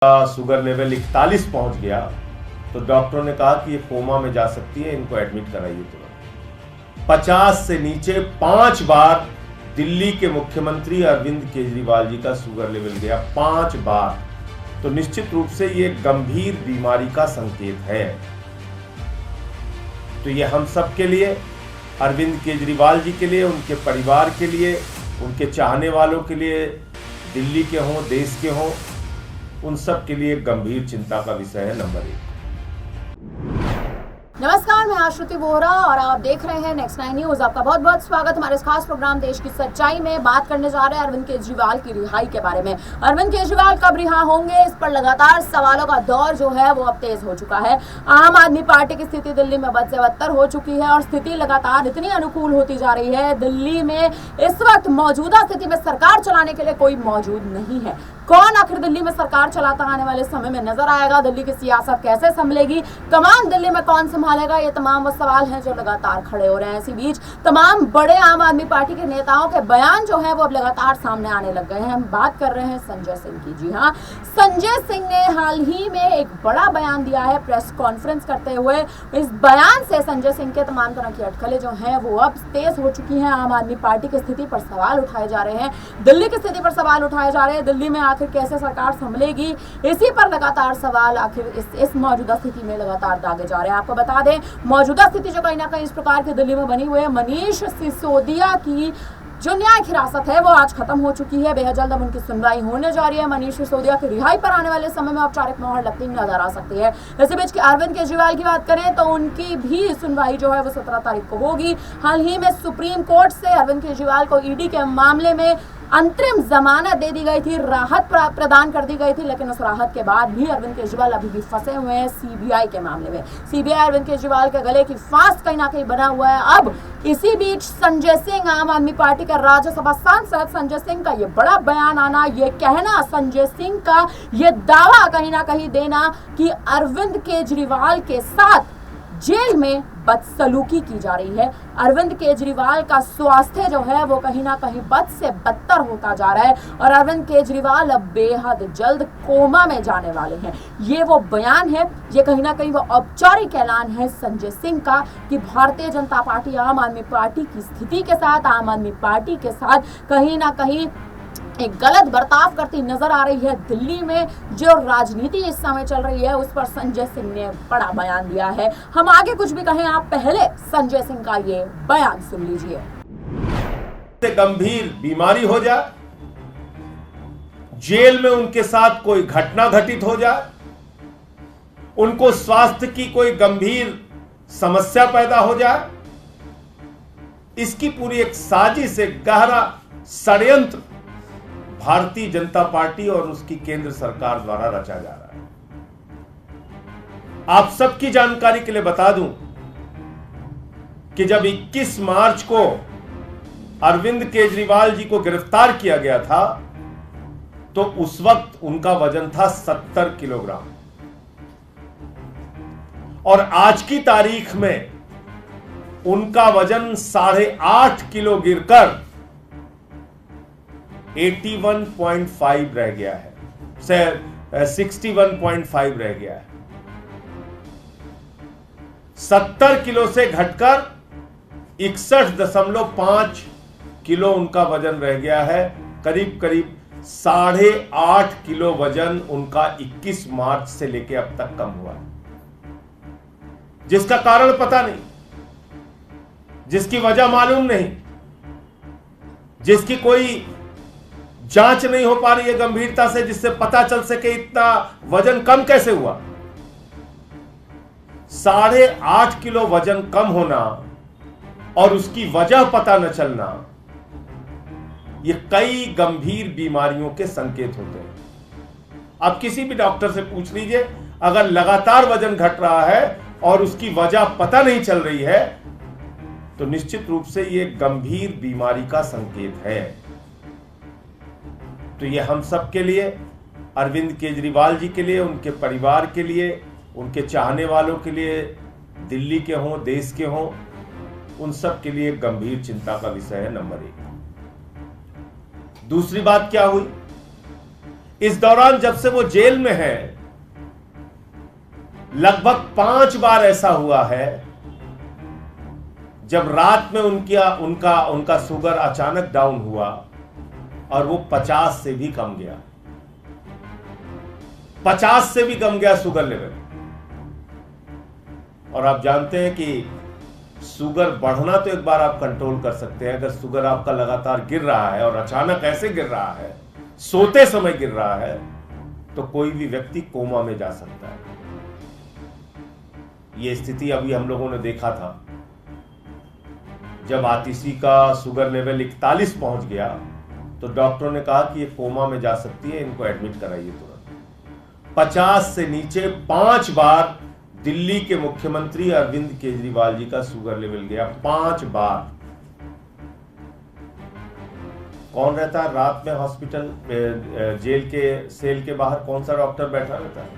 Sugar level 41 पहुंच गया तो डॉक्टरों ने कहा कि ये कोमा में जा सकती है, इनको एडमिट कराइए तुरंत। 50 से नीचे 5 बार दिल्ली के मुख्यमंत्री अरविंद केजरीवाल जी का शुगर लेवल गया, 5 बार। तो निश्चित रूप से ये गंभीर बीमारी का संकेत है। तो ये हम सब के लिए, अरविंद केजरीवाल जी के लिए, उनके परिवार के लिए, उनके चाहने वालों के लिए, दिल्ली के हों, देश के हों, उन सब के लिए गंभीर चिंता का विषय है नंबर 1। नमस्कार, मैं आश्रुति बोहरा और आप देख रहे हैं नेक्स्ट 9 न्यूज। आपका बहुत बहुत स्वागत हमारे इस खास प्रोग्राम देश की सच्चाई में। बात करने जा रहे हैं अरविंद केजरीवाल की रिहाई के बारे में। अरविंद केजरीवाल कब रिहा होंगे, इस पर लगातार सवालों का दौर जो है वो अब तेज हो चुका है। आम आदमी पार्टी की स्थिति दिल्ली में बद से बदतर हो चुकी है और स्थिति लगातार इतनी अनुकूल होती जा रही है। दिल्ली में इस वक्त मौजूदा स्थिति में सरकार चलाने के लिए कोई मौजूद नहीं है। कौन आखिर दिल्ली में सरकार चलाता आने वाले समय में नजर आएगा, दिल्ली की सियासत कैसे संभलेगी, कमान दिल्ली में कौन संभालेगा, ये तमाम वो सवाल हैं जो लगातार खड़े हो रहे हैं। इसी बीच तमाम बड़े आम आदमी पार्टी के नेताओं के बयान जो है वो अब लगातार सामने आने लग गए हैं। हम बात कर रहे हैं संजय सिंह की। जी हाँ, संजय सिंह ने हाल ही में एक बड़ा बयान दिया है प्रेस कॉन्फ्रेंस करते हुए। इस बयान से संजय सिंह के तमाम तरह की अटकलें जो हैं वो अब तेज हो चुकी हैं। आम आदमी पार्टी की स्थिति पर सवाल उठाए जा रहे हैं, दिल्ली की स्थिति पर सवाल उठाए जा रहे हैं। दिल्ली में कैसे सरकार संभलेगी, इसी पर लगातार सवाल आखिर इस मौजूदा स्थिति में लगातार दागे जा रहे हैं। आपको बता दें, मौजूदा स्थिति जो कहीं ना कहीं इस प्रकार की दिल्ली में बनी हुई है, मनीष सिसोदिया की जो न्यायिक हिरासत है वो आज खत्म हो चुकी है। बेहद जल्द अब उनकी सुनवाई होने जा रही है। मनीष सिसोदिया की रिहाई पर आने वाले समय में औपचारिक मोहर लगती नजर आ सकती है। इसी बीच अरविंद केजरीवाल की बात करें तो उनकी भी सुनवाई जो है वो 17 तारीख को होगी। हाल ही में सुप्रीम कोर्ट से अरविंद केजरीवाल को ईडी के मामले में अंतरिम जमानत दे दी गई थी, राहत प्रदान कर दी गई थी, लेकिन उस राहत के बाद भी अरविंद केजरीवाल अभी भी फंसे हुए हैं सीबीआई के मामले में। सीबीआई अरविंद केजरीवाल के गले की फांस कहीं ना कहीं बना हुआ है। अब इसी बीच संजय सिंह, आम आदमी पार्टी के राज्यसभा सांसद संजय सिंह का ये बड़ा बयान आना, ये कहना, संजय सिंह का ये दावा कहीं ना कहीं देना कि अरविंद केजरीवाल के साथ जेल में बदसलूकी की जा रही है। अरविंद केजरीवाल का स्वास्थ्य जो है वो कहीं ना कहीं बद से बदतर होता जा रहा है और अरविंद केजरीवाल अब बेहद जल्द कोमा में जाने वाले हैं। ये वो बयान है, ये कहीं ना कहीं वो औपचारिक ऐलान है संजय सिंह का कि भारतीय जनता पार्टी आम आदमी पार्टी की स्थिति के साथ, आम आदमी पार्टी के साथ कहीं ना कहीं एक गलत बर्ताव करती नजर आ रही है। दिल्ली में जो राजनीति इस समय चल रही है उस पर संजय सिंह ने बड़ा बयान दिया है। हम आगे कुछ भी कहें, आप पहले संजय सिंह का ये बयान सुन लीजिए। गंभीर बीमारी हो जाए, जेल में उनके साथ कोई घटना घटित हो जाए, उनको स्वास्थ्य की कोई गंभीर समस्या पैदा हो जाए, इसकी पूरी एक साजिश, एक गहरा षड्यंत्र भारतीय जनता पार्टी और उसकी केंद्र सरकार द्वारा रचा जा रहा है। आप सबकी जानकारी के लिए बता दूं कि जब 21 मार्च को अरविंद केजरीवाल जी को गिरफ्तार किया गया था तो उस वक्त उनका वजन था 70 किलोग्राम और आज की तारीख में उनका वजन 8.5 किलो गिरकर 81.5 रह गया है, 61.5 रह गया है। 70 किलो से घटकर 61.5 किलो उनका वजन रह गया है। करीब करीब 8.5 किलो वजन उनका 21 मार्च से लेकर अब तक कम हुआ है, जिसका कारण पता नहीं, जिसकी वजह मालूम नहीं, जिसकी कोई जांच नहीं हो पा रही है गंभीरता से, जिससे पता चल सके इतना वजन कम कैसे हुआ। 8.5 किलो वजन कम होना और उसकी वजह पता न चलना, ये कई गंभीर बीमारियों के संकेत होते हैं। आप किसी भी डॉक्टर से पूछ लीजिए, अगर लगातार वजन घट रहा है और उसकी वजह पता नहीं चल रही है तो निश्चित रूप से ये गंभीर बीमारी का संकेत है। तो ये हम सब के लिए, अरविंद केजरीवाल जी के लिए, उनके परिवार के लिए, उनके चाहने वालों के लिए, दिल्ली के हों, देश के हों, उन सब के लिए गंभीर चिंता का विषय है नंबर 1। दूसरी बात क्या हुई इस दौरान जब से वो जेल में है, लगभग 5 बार ऐसा हुआ है जब रात में उनका शुगर अचानक डाउन हुआ और वो 50 से भी कम गया, 50 से भी कम गया शुगर लेवल। और आप जानते हैं कि शुगर बढ़ना तो एक बार आप कंट्रोल कर सकते हैं, अगर शुगर आपका लगातार गिर रहा है और अचानक ऐसे गिर रहा है, सोते समय गिर रहा है, तो कोई भी व्यक्ति कोमा में जा सकता है। ये स्थिति अभी हम लोगों ने देखा था जब आतिशी का शुगर लेवल 41 पहुंच गया, तो डॉक्टरों ने कहा कि ये कोमा में जा सकती है, इनको एडमिट कराइए तुरंत। 50 से नीचे 5 बार दिल्ली के मुख्यमंत्री अरविंद केजरीवाल जी का शुगर लेवल गया, 5 बार। कौन रहता है रात में हॉस्पिटल जेल के सेल के बाहर, कौन सा डॉक्टर बैठा रहता है?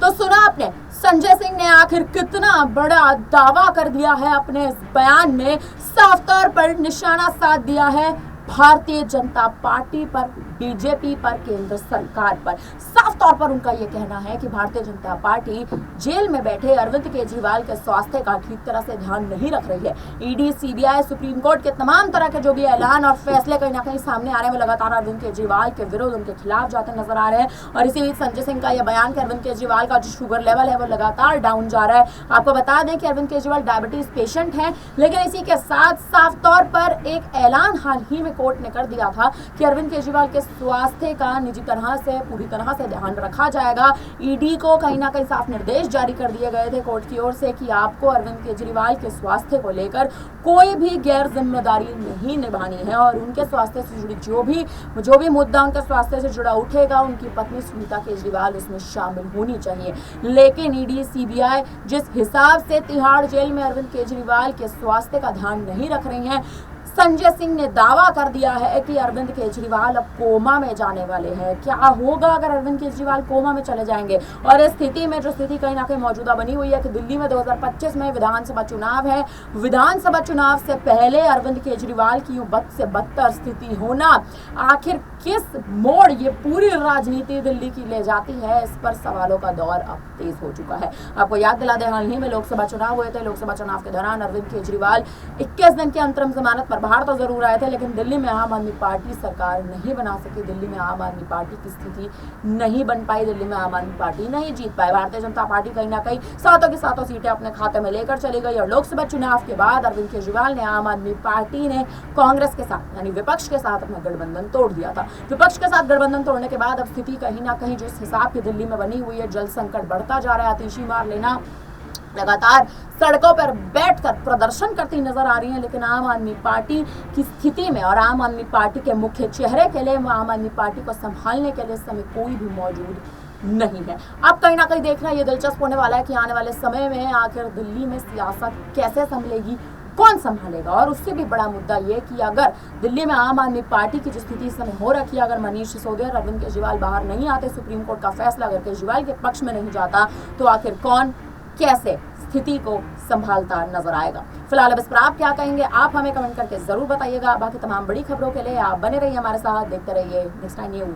तो सुना आपने, संजय सिंह ने आखिर कितना बड़ा दावा कर दिया है अपने इस बयान में। साफ तौर पर निशाना साध दिया है भारतीय जनता पार्टी पर, बीजेपी पर, केंद्र सरकार पर। साफ तौर पर उनका यह कहना है कि भारतीय जनता पार्टी जेल में बैठे अरविंद केजरीवाल के स्वास्थ्य का ठीक तरह से ध्यान नहीं रख रही है। ईडी, सीबीआई, सुप्रीम कोर्ट के तमाम तरह के जो भी ऐलान और फैसले कहीं ना कहीं सामने आ रहे हैं, वो लगातार अरविंद केजरीवाल के विरुद्ध, उनके खिलाफ जाते नजर आ रहे हैं। और इसी बीच संजय सिंह का यह बयान कि अरविंद केजरीवाल का जो शुगर लेवल है वो लगातार डाउन जा रहा है। आपको बता दें कि अरविंद केजरीवाल डायबिटीज पेशेंट हैं, लेकिन इसी के साथ साफ तौर पर एक ऐलान हाल ही में कोर्ट ने कर दिया था कि अरविंद केजरीवाल के स्वास्थ्य का निजी तरह से, पूरी तरह से ध्यान रखा जाएगा। ईडी को कहीं ना कहीं साफ निर्देश जारी कर दिए गए थे कोर्ट की ओर से कि आपको अरविंद केजरीवाल के स्वास्थ्य को लेकर कोई भी गैर जिम्मेदारी नहीं निभानी है, और उनके स्वास्थ्य से जुड़ी जो भी मुद्दा उनके स्वास्थ्य से जुड़ा उठेगा, उनकी पत्नी सुनीता केजरीवाल उसमें शामिल होनी चाहिए। लेकिन ईडी, सीबीआई जिस हिसाब से तिहाड़ जेल में अरविंद केजरीवाल के स्वास्थ्य का ध्यान नहीं रख रही हैं, संजय सिंह ने दावा कर दिया है कि अरविंद केजरीवाल अब कोमा में जाने वाले हैं। क्या होगा अगर अरविंद केजरीवाल कोमा में चले जाएंगे? और इस स्थिति में जो स्थिति कहीं ना कहीं मौजूदा बनी हुई है कि दिल्ली में 2025 में विधानसभा चुनाव है, विधानसभा चुनाव से पहले अरविंद केजरीवाल की बद से बदतर स्थिति होना, आखिर किस मोड़ ये पूरी राजनीति दिल्ली की ले जाती है, इस पर सवालों का दौर अब तेज हो चुका है। आपको याद दिला दें, हाल ही में लोकसभा चुनाव हुए थे। लोकसभा चुनाव के दौरान अरविंद केजरीवाल 21 दिन की अंतरिम जमानत पर बाहर तो जरूर आए थे, लेकिन दिल्ली में आम आदमी पार्टी सरकार नहीं बना सकी। दिल्ली में आम आदमी पार्टी की स्थिति नहीं बन पाई, दिल्ली में आम आदमी पार्टी नहीं जीत पाई। भारतीय जनता पार्टी कहीं ना कहीं सातों की सातों सीटें अपने खाते में लेकर चली गई। और लोकसभा चुनाव के बाद अरविंद केजरीवाल ने, आम आदमी पार्टी ने कांग्रेस के साथ, यानी विपक्ष के साथ अपना गठबंधन तोड़ दिया था। विपक्ष के साथ गठबंधन तोड़ने के बाद अब स्थिति कहीं ना कहीं जिस हिसाब की दिल्ली में बनी हुई है, जल संकट बढ़ता जा रहा है, आतिशी मार लेना, लगातार सड़कों पर बैठकर प्रदर्शन करती नजर आ रही हैं। लेकिन आम आदमी पार्टी की स्थिति में और आम आदमी पार्टी के मुख्य चेहरे के लिए, आम आदमी पार्टी को संभालने के लिए इस समय कोई भी मौजूद नहीं है। अब कहीं ना कहीं देखना ये दिलचस्प होने वाला है कि आने वाले समय में आखिर दिल्ली में सियासत कैसे संभलेगी, कौन संभालेगा। और उससे भी बड़ा मुद्दा ये कि अगर दिल्ली में आम आदमी पार्टी की जो स्थिति इस समय हो रखी है, अगर मनीष सिसोदिया और अरविंद केजरीवाल बाहर नहीं आते, सुप्रीम कोर्ट का फैसला अगर केजरीवाल के पक्ष में नहीं जाता, तो आखिर कौन कैसे स्थिति को संभालता नजर आएगा। फिलहाल अब इस पर आप क्या कहेंगे, आप हमें कमेंट करके जरूर बताइएगा। बाकी तमाम बड़ी खबरों के लिए आप बने रहिए हमारे साथ, देखते रहिए नेक्स्ट टाइम न्यूज।